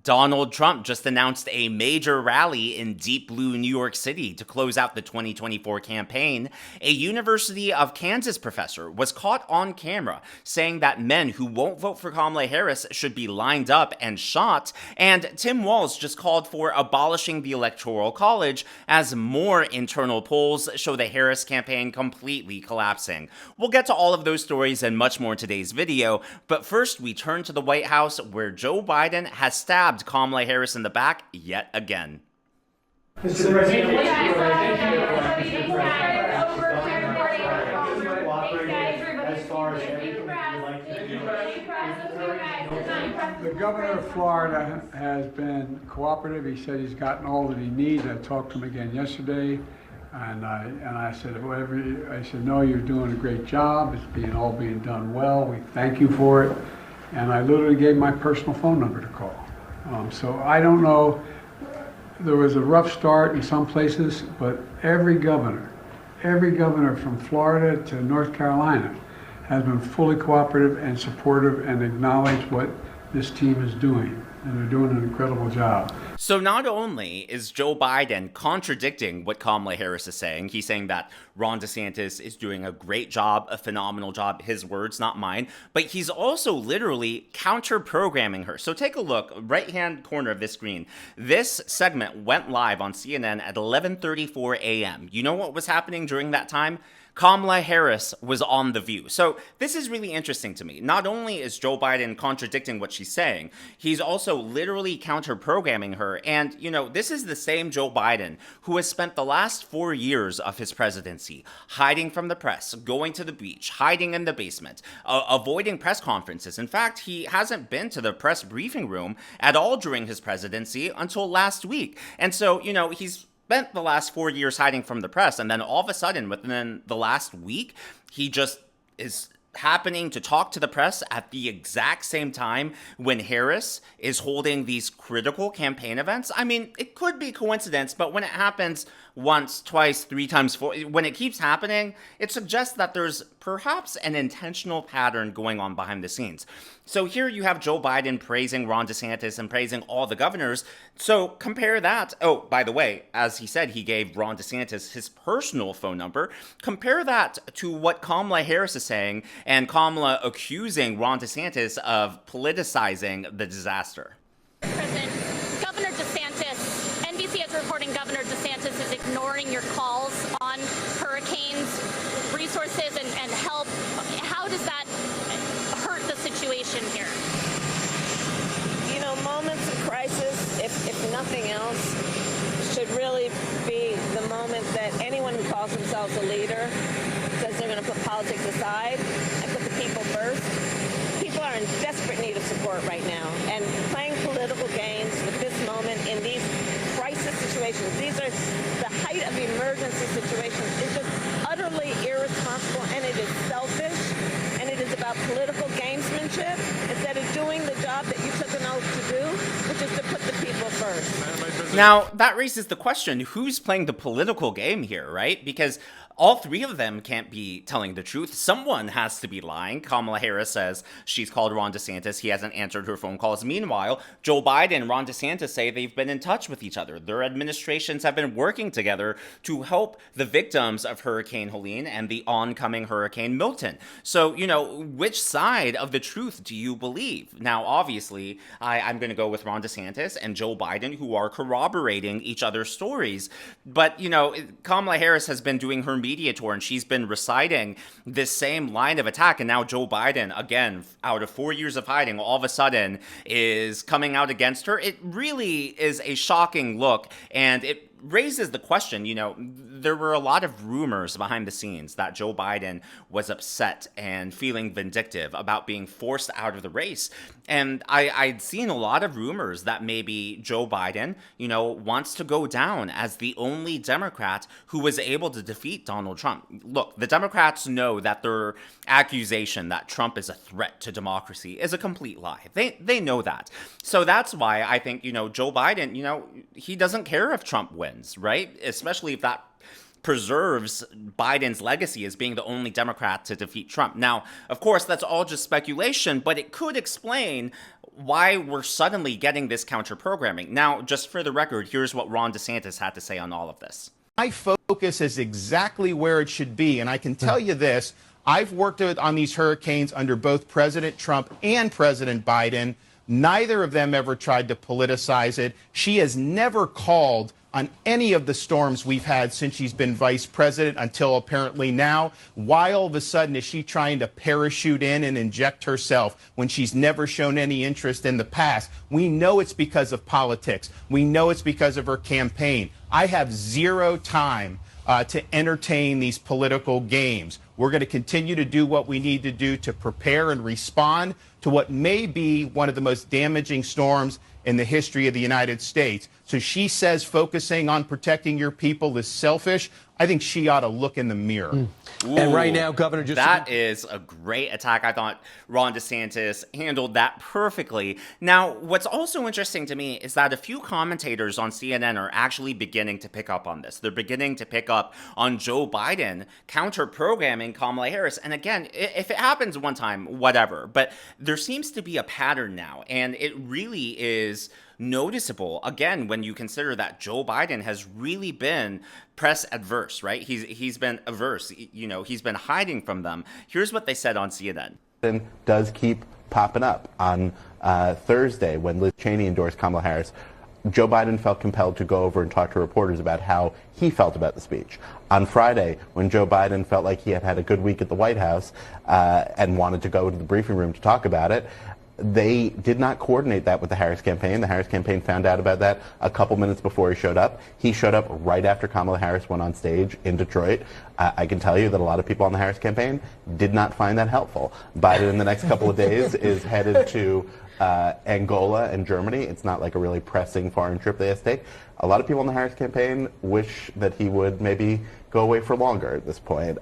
Donald Trump just announced a major rally in deep blue New York City to close out the 2024 campaign. A University of Kansas professor was caught on camera saying that men who won't vote for Kamala Harris should be lined up and shot. And Tim Walz just called for abolishing the Electoral College as more internal polls show the Harris campaign completely collapsing. We'll get to all of those stories and much more in today's video, but first we turn to the White House, where Joe Biden has stabbed Kamala Harris in the back yet again. Mr. President, the governor of Florida has been cooperative. He said he's gotten all that he needs. I talked to him again yesterday, and I said, no, you're doing a great job. It's all being done well. We thank you for it. And I literally gave my personal phone number to call. So I don't know. There was a rough start in some places, but every governor from Florida to North Carolina has been fully cooperative and supportive and acknowledged what this team is doing. And they're doing an incredible job. So not only is Joe Biden contradicting what Kamala Harris is saying, he's saying that Ron DeSantis is doing a great job, a phenomenal job, his words, not mine, but he's also literally counter-programming her. So take a look, right-hand corner of this screen. This segment went live on CNN at 11:34 a.m. You know what was happening during that time? Kamala Harris was on The View. So this is really interesting to me. Not only is Joe Biden contradicting what she's saying, he's also literally counter-programming her. And, this is the same Joe Biden who has spent the last 4 years of his presidency hiding from the press, going to the beach, hiding in the basement, avoiding press conferences. In fact, he hasn't been to the press briefing room at all during his presidency until last week. And so, he's spent the last 4 years hiding from the press, and then all of a sudden, within the last week, he just is happening to talk to the press at the exact same time when Harris is holding these critical campaign events. I mean, it could be coincidence, but when it happens once, twice, 3 times, 4, when it keeps happening, it suggests that there's perhaps an intentional pattern going on behind the scenes. So here you have Joe Biden praising Ron DeSantis and praising all the governors. So compare that. Oh, by the way, as he said, he gave Ron DeSantis his personal phone number. Compare that to what Kamala Harris is saying, and Kamala accusing Ron DeSantis of politicizing the disaster. President, Governor DeSantis, NBC is reporting Governor DeSantis is ignoring your calls on hurricanes, resources, and help. How does that hurt the situation here? Moments of crisis, if nothing else, should really be the moment that anyone who calls themselves a leader says they're going to put politics aside and put the people first. People are in desperate need of support right now, and playing political games with this moment in these crisis situations, these are the height of emergency situations, is just utterly irresponsible, and it is selfish, and it is about political gamesmanship instead of doing the job that you took an oath to do, which is to put the people first. Now, that raises the question, who's playing the political game here, right? Because all 3 of them can't be telling the truth. Someone has to be lying. Kamala Harris says she's called Ron DeSantis. He hasn't answered her phone calls. Meanwhile, Joe Biden and Ron DeSantis say they've been in touch with each other. Their administrations have been working together to help the victims of Hurricane Helene and the oncoming Hurricane Milton. So, which side of the truth do you believe? Now, obviously, I'm going to go with Ron DeSantis and Joe Biden, who are corroborating each other's stories. But, Kamala Harris has been doing her media tour, and she's been reciting this same line of attack, and now Joe Biden, again, out of 4 years of hiding, all of a sudden is coming out against her. It really is a shocking look, and it raises the question, there were a lot of rumors behind the scenes that Joe Biden was upset and feeling vindictive about being forced out of the race. And I'd seen a lot of rumors that maybe Joe Biden, wants to go down as the only Democrat who was able to defeat Donald Trump. Look, the Democrats know that their accusation that Trump is a threat to democracy is a complete lie. They know that. So that's why I think, Joe Biden, he doesn't care if Trump wins, right? Especially if that preserves Biden's legacy as being the only Democrat to defeat Trump. Now, of course, that's all just speculation, but it could explain why we're suddenly getting this counter-programming. Now, just for the record, here's what Ron DeSantis had to say on all of this. My focus is exactly where it should be. And I can tell you this, I've worked on these hurricanes under both President Trump and President Biden. Neither of them ever tried to politicize it. She has never called on any of the storms we've had since she's been vice president until apparently now. Why all of a sudden is she trying to parachute in and inject herself when she's never shown any interest in the past? We know it's because of politics. We know it's because of her campaign. I have zero time to entertain these political games. We're going to continue to do what we need to do to prepare and respond to what may be one of the most damaging storms in the history of the United States. So she says focusing on protecting your people is selfish. I think she ought to look in the mirror. And right now, Governor, that is a great attack. I thought Ron DeSantis handled that perfectly. Now, what's also interesting to me is that a few commentators on CNN are actually beginning to pick up on this. They're beginning to pick up on Joe Biden counter-programming Kamala Harris. And again, if it happens one time, whatever. But there seems to be a pattern now, and it really is noticeable, again, when you consider that Joe Biden has really been press adverse, right? He's been averse, you know, he's been hiding from them. Here's what they said on CNN. Does keep popping up. On Thursday, when Liz Cheney endorsed Kamala Harris, Joe Biden felt compelled to go over and talk to reporters about how he felt about the speech. On Friday, when Joe Biden felt like he had had a good week at the White House and wanted to go to the briefing room to talk about it, they did not coordinate that with the Harris campaign. The Harris campaign found out about that a couple minutes before he showed up. He showed up right after Kamala Harris went on stage in Detroit. I can tell you that a lot of people on the Harris campaign did not find that helpful. Biden in the next couple of days is headed to Angola and Germany. It's not like a really pressing foreign trip they have to take. A lot of people on the Harris campaign wish that he would maybe go away for longer at this point.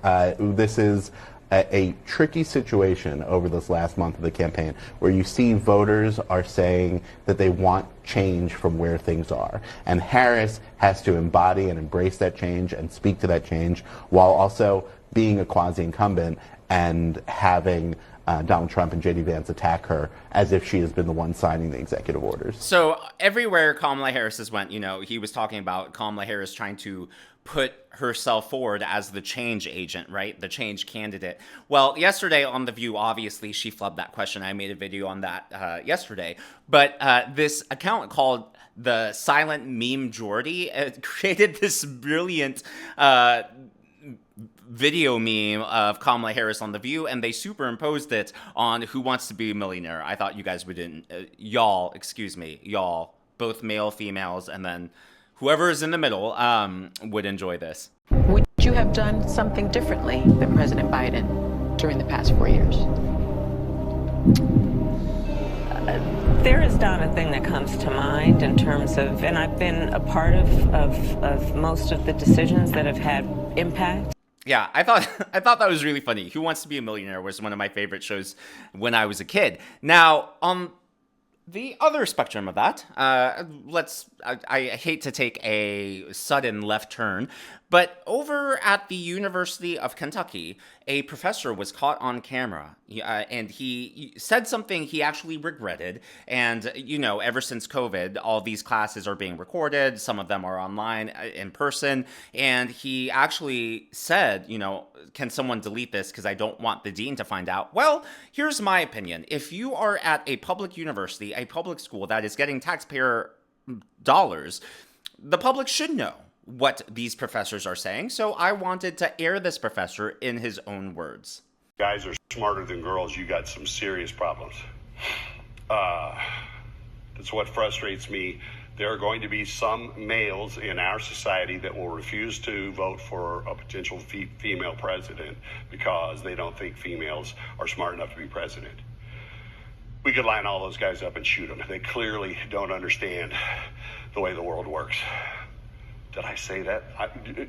This is a tricky situation over this last month of the campaign, where you see voters are saying that they want change from where things are. And Harris has to embody and embrace that change and speak to that change while also being a quasi-incumbent and having Donald Trump and J.D. Vance attack her as if she has been the one signing the executive orders. So everywhere Kamala Harris has went, you know, he was talking about Kamala Harris trying to put herself forward as the change agent, right? The change candidate. Well, yesterday on The View, obviously, she flubbed that question. I made a video on that yesterday. But this account called the Silent Meme Majority created this brilliant video meme of Kamala Harris on The View, and they superimposed it on Who Wants to Be a Millionaire. I thought you guys would, y'all, both male, females, and then whoever is in the middle would enjoy this. Would you have done something differently than President Biden during the past 4 years? There is not a thing that comes to mind in terms of, and I've been a part of most of the decisions that have had impact. Yeah, I thought that was really funny. Who Wants to Be a Millionaire was one of my favorite shows when I was a kid. Now, on the other spectrum of that, I hate to take a sudden left turn, but over at the University of Kentucky, a professor was caught on camera, and he said something he actually regretted. And, you know, ever since COVID, all these classes are being recorded. Some of them are online, in person. And he actually said, you know, can someone delete this because I don't want the dean to find out? Well, here's my opinion. If you are at a public university, a public school that is getting taxpayer dollars, the public should know what these professors are saying. So I wanted to air this professor in his own words. Guys are smarter than girls. You got some serious problems. That's what frustrates me. There are going to be some males in our society that will refuse to vote for a potential female president because they don't think females are smart enough to be president. We could line all those guys up and shoot them. They clearly don't understand the way the world works. Did I say that?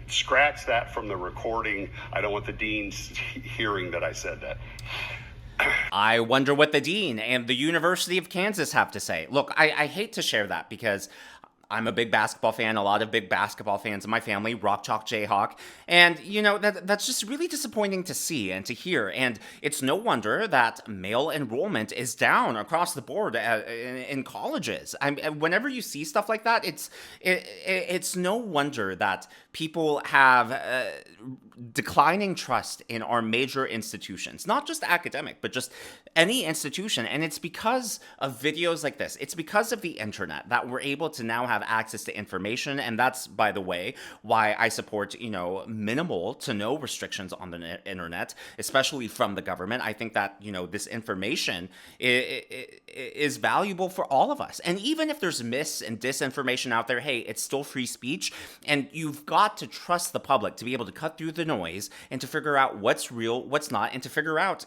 Scratch that from the recording. I don't want the deans hearing that I said that. I wonder what the dean and the University of Kansas have to say. Look, I hate to share that because I'm a big basketball fan, a lot of big basketball fans in my family, Rock Chalk Jayhawk. And, that's just really disappointing to see and to hear. And it's no wonder that male enrollment is down across the board in colleges. Whenever you see stuff like that, it's no wonder that people have declining trust in our major institutions, not just academic, but just any institution. And it's because of videos like this. It's because of the internet that we're able to now have access to information. And that's, by the way, why I support, minimal to no restrictions on the internet, especially from the government. I think that, this information is valuable for all of us. And even if there's mis and disinformation out there, hey, it's still free speech. And you've got to trust the public to be able to cut through the noise and to figure out what's real, what's not, and to figure out,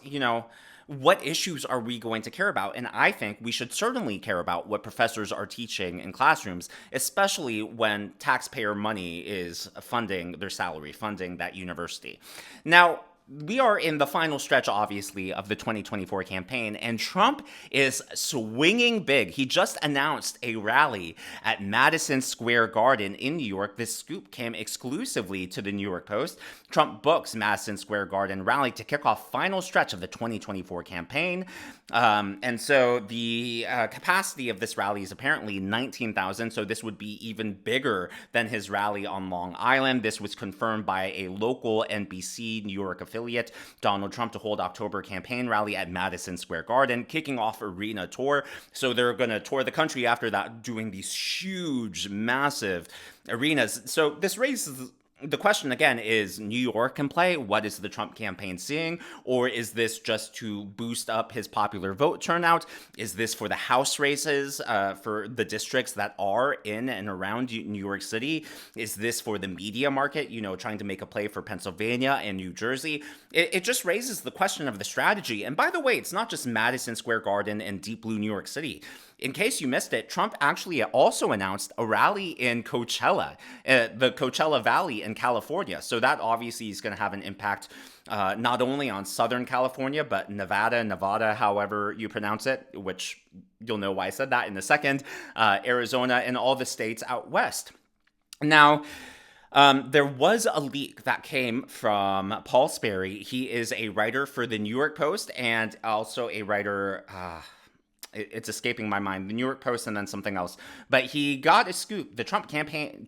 what issues are we going to care about? And I think we should certainly care about what professors are teaching in classrooms, especially when taxpayer money is funding their salary, funding that university. Now, we are in the final stretch, obviously, of the 2024 campaign, and Trump is swinging big. He just announced a rally at Madison Square Garden in New York. This scoop came exclusively to the New York Post. Trump books Madison Square Garden rally to kick off final stretch of the 2024 campaign. And so the capacity of this rally is apparently 19,000, so this would be even bigger than his rally on Long Island. This was confirmed by a local NBC New York affiliate, Donald Trump, to hold October campaign rally at Madison Square Garden, kicking off arena tour. So they're going to tour the country after that, doing these huge, massive arenas. So this raises the question again, is New York in play? What is the Trump campaign seeing? Or is this just to boost up his popular vote turnout? Is this for the House races, for the districts that are in and around New York City? Is this for the media market, trying to make a play for Pennsylvania and New Jersey? It just raises the question of the strategy. And by the way, it's not just Madison Square Garden and deep blue New York City. In case you missed it, Trump actually also announced a rally in Coachella, the Coachella Valley in California. So that obviously is going to have an impact not only on Southern California, but Nevada, however you pronounce it, which you'll know why I said that in a second, Arizona, and all the states out west. Now, there was a leak that came from Paul Sperry. He is a writer for the New York Post and also a writer... it's escaping my mind, the New York Post and then something else. But he got a scoop. The Trump campaign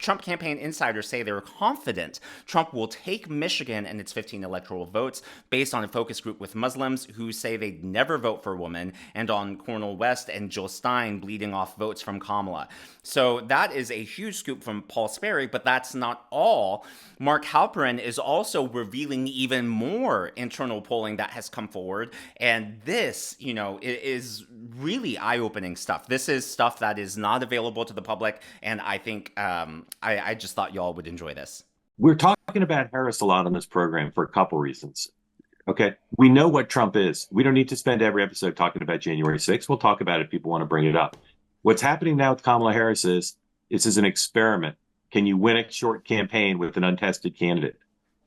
insiders say they're confident Trump will take Michigan and its 15 electoral votes based on a focus group with Muslims who say they'd never vote for a woman, and on Cornel West and Jill Stein bleeding off votes from Kamala. So that is a huge scoop from Paul Sperry, but that's not all. Mark Halperin is also revealing even more internal polling that has come forward. And this, is really eye-opening stuff. This is stuff that is not available to the public. And I think I just thought y'all would enjoy this. We're talking about Harris a lot on this program for a couple reasons. Okay. We know what Trump is. We don't need to spend every episode talking about January 6th. We'll talk about it if people want to bring it up. What's happening now with Kamala Harris is this is an experiment. Can you win a short campaign with an untested candidate?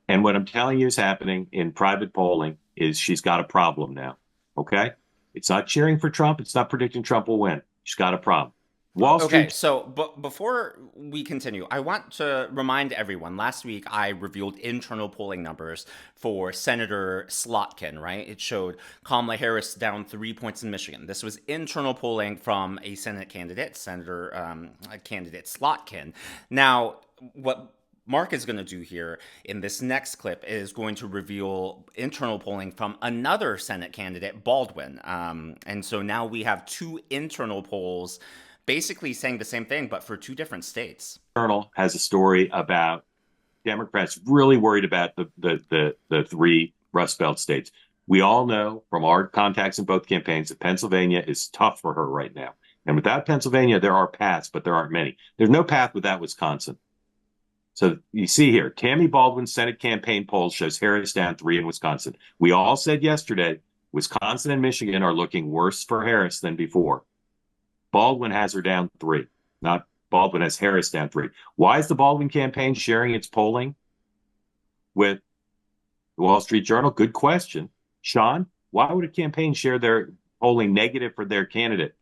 And what I'm telling you is happening in private polling is she's got a problem now. Okay? It's not cheering for Trump. It's not predicting Trump will win. She's got a problem. Wall Street. Okay, so before we continue, I want to remind everyone, last week I revealed internal polling numbers for Senator Slotkin, right? It showed Kamala Harris down 3 points in Michigan. This was internal polling from a Senate candidate, candidate Slotkin. Now, what Mark is going to do here in this next clip is going to reveal internal polling from another Senate candidate, Baldwin. And so now we have two internal polls basically saying the same thing, but for two different states. Journal has a story about Democrats really worried about the three Rust Belt states. We all know from our contacts in both campaigns that Pennsylvania is tough for her right now. And without Pennsylvania, there are paths, but there aren't many. There's no path without Wisconsin. So you see here, Tammy Baldwin's Senate campaign poll shows Harris down 3 in Wisconsin. We all said yesterday, Wisconsin and Michigan are looking worse for Harris than before. Baldwin has her down 3. Not Baldwin has Harris down 3. Why is the Baldwin campaign sharing its polling with the Wall Street Journal? Good question. Sean, why would a campaign share their polling negative for their candidate?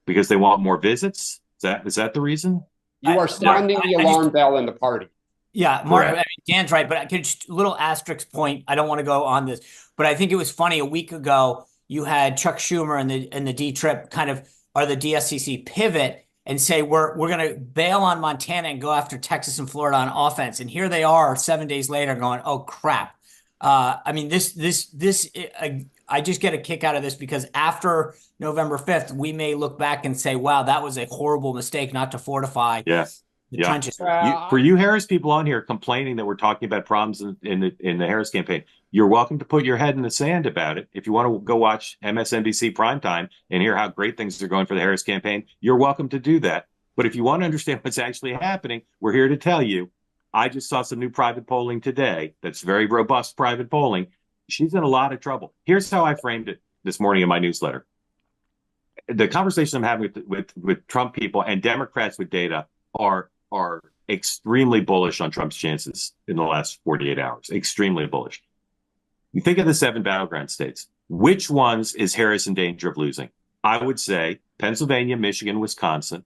Because they want more visits? Is that the reason? You are sounding the alarm bell in the party. Yeah, Mark, I mean, Dan's right, but I could just little asterisk point. I don't want to go on this, but I think it was funny a week ago. You had Chuck Schumer and the D-Trip kind of or the DSCC pivot and say we're going to bail on Montana and go after Texas and Florida on offense, and here they are 7 days later going, oh crap. I mean, I just get a kick out of this because after November 5th, we may look back and say, wow, that was a horrible mistake not to fortify. The trenches. For you Harris people on here complaining that we're talking about problems in the Harris campaign, you're welcome to put your head in the sand about it. If you want to go watch MSNBC primetime and hear how great things are going for the Harris campaign, you're welcome to do that. But if you want to understand what's actually happening, we're here to tell you. I just saw some new private polling today that's very robust private polling. She's in a lot of trouble. Here's how I framed it this morning in my newsletter. The conversation I'm having with Trump people and Democrats with data are extremely bullish on Trump's chances in the last 48 hours. Extremely bullish. You think of the 7 battleground states. Which ones is Harris in danger of losing? I would say Pennsylvania, Michigan, Wisconsin,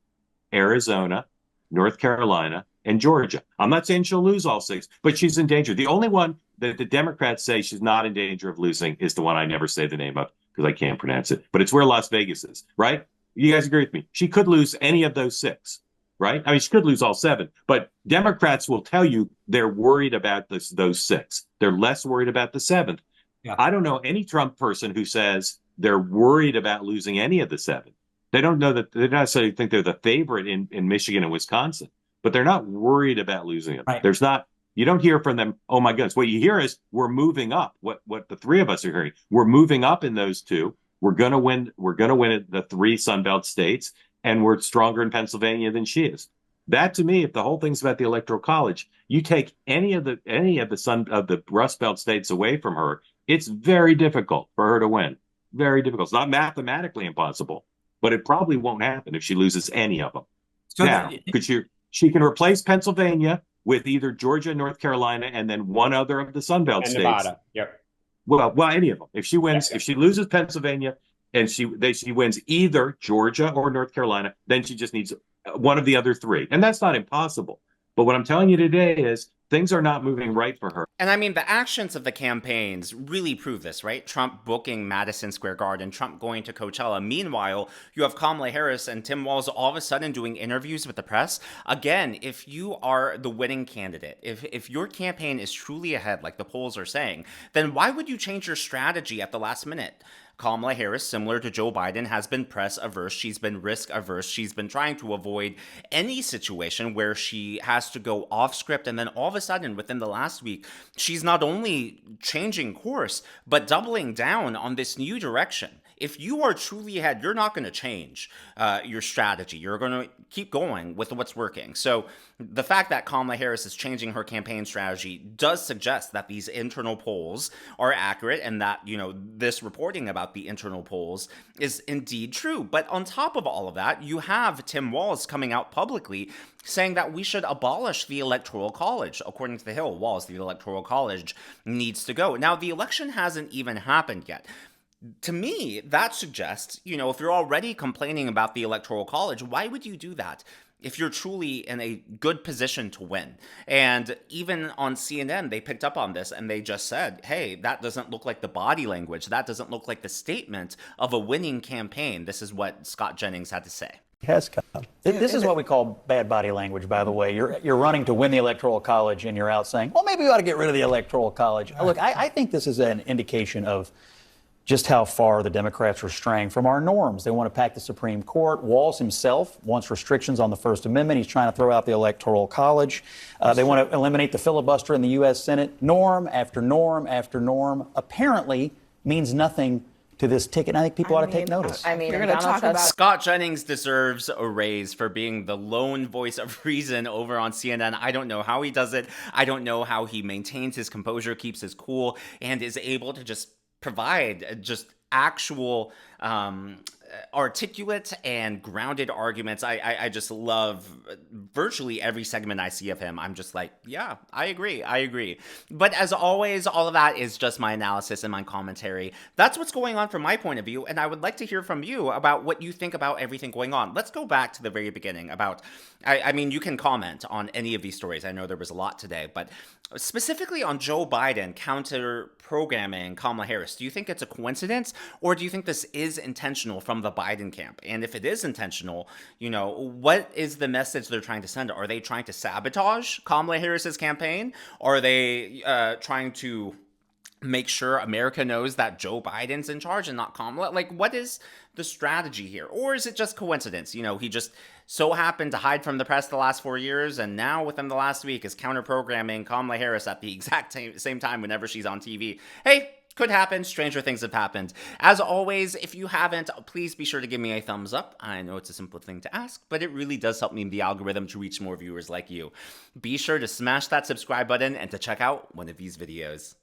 Arizona, North Carolina, and Georgia. I'm not saying she'll lose all 6, but she's in danger. The only one that the Democrats say she's not in danger of losing is the one I never say the name of because I can't pronounce it. But it's where Las Vegas is, right? You guys agree with me? She could lose any of those 6. Right? I mean, she could lose all 7, but Democrats will tell you they're worried about those 6. They're less worried about the 7th. Yeah. I don't know any Trump person who says they're worried about losing any of the 7. They don't know that they don't necessarily think they're the favorite in Michigan and Wisconsin, but they're not worried about losing it. Right. You don't hear from them, oh my goodness. What you hear is we're moving up. What the 3 of us are hearing. We're moving up in those 2. We're gonna win the 3 Sunbelt states. And we're stronger in Pennsylvania than she is. That to me, if the whole thing's about the Electoral College, you take any of the Rust Belt states away from her, it's very difficult for her to win. Very difficult. It's not mathematically impossible, but it probably won't happen if she loses any of them. So now, she can replace Pennsylvania with either Georgia, North Carolina, and then one other of the Sunbelt states. Nevada. Yep. Well, any of them. If she wins, if she loses Pennsylvania, and she wins either Georgia or North Carolina, then she just needs one of the other 3. And that's not impossible. But what I'm telling you today is things are not moving right for her. And I mean, the actions of the campaigns really prove this, right? Trump booking Madison Square Garden, Trump going to Coachella. Meanwhile, you have Kamala Harris and Tim Walz all of a sudden doing interviews with the press. Again, if you are the winning candidate, if your campaign is truly ahead, like the polls are saying, then why would you change your strategy at the last minute? Kamala Harris, similar to Joe Biden, has been press averse. She's been risk averse. She's been trying to avoid any situation where she has to go off script. And then all of a sudden, within the last week, she's not only changing course, but doubling down on this new direction. If you are truly ahead, you're not going to change your strategy. You're going to keep going with what's working. So the fact that Kamala Harris is changing her campaign strategy does suggest that these internal polls are accurate and that, this reporting about the internal polls is indeed true. But on top of all of that, you have Tim Walz coming out publicly saying that we should abolish the Electoral College. According to the Hill, Walz, the Electoral College needs to go. Now, the election hasn't even happened yet. To me, that suggests, if you're already complaining about the Electoral College, why would you do that if you're truly in a good position to win? And even on CNN, they picked up on this and they just said, hey, that doesn't look like the body language. That doesn't look like the statement of a winning campaign. This is what Scott Jennings had to say. Has come. This is what we call bad body language, by the way. You're running to win the Electoral College and you're out saying, well, maybe we ought to get rid of the Electoral College. Look, I think this is an indication of just how far the Democrats are straying from our norms. They want to pack the Supreme Court. Walz himself wants restrictions on the First Amendment. He's trying to throw out the Electoral College. They want to eliminate the filibuster in the U.S. Senate. Norm after norm after norm apparently means nothing to this ticket. And I think people ought to take notice. I mean, We're going to talk about Scott Jennings deserves a raise for being the lone voice of reason over on CNN. I don't know how he does it. I don't know how he maintains his composure, keeps his cool, and is able to just provide just actual articulate and grounded arguments. I just love virtually every segment I see of him. I'm just like, yeah, I agree. But as always, all of that is just my analysis and my commentary. That's what's going on from my point of view, and I would like to hear from you about what you think about everything going on. Let's go back to the very beginning about, I mean, you can comment on any of these stories. I know there was a lot today, but specifically on Joe Biden counter-programming Kamala Harris, do you think it's a coincidence, or do you think this is intentional from the Biden camp? And if it is intentional, what is the message they're trying to send? Are they trying to sabotage Kamala Harris's campaign? Are they trying to make sure America knows that Joe Biden's in charge and not Kamala? Like, what is the strategy here? Or is it just coincidence? He just so happened to hide from the press the last 4 years, and now within the last week is counter-programming Kamala Harris at the exact same time whenever she's on TV. Hey, could happen. Stranger things have happened. As always, if you haven't, please be sure to give me a thumbs up. I know it's a simple thing to ask, but it really does help me in the algorithm to reach more viewers like you. Be sure to smash that subscribe button and to check out one of these videos.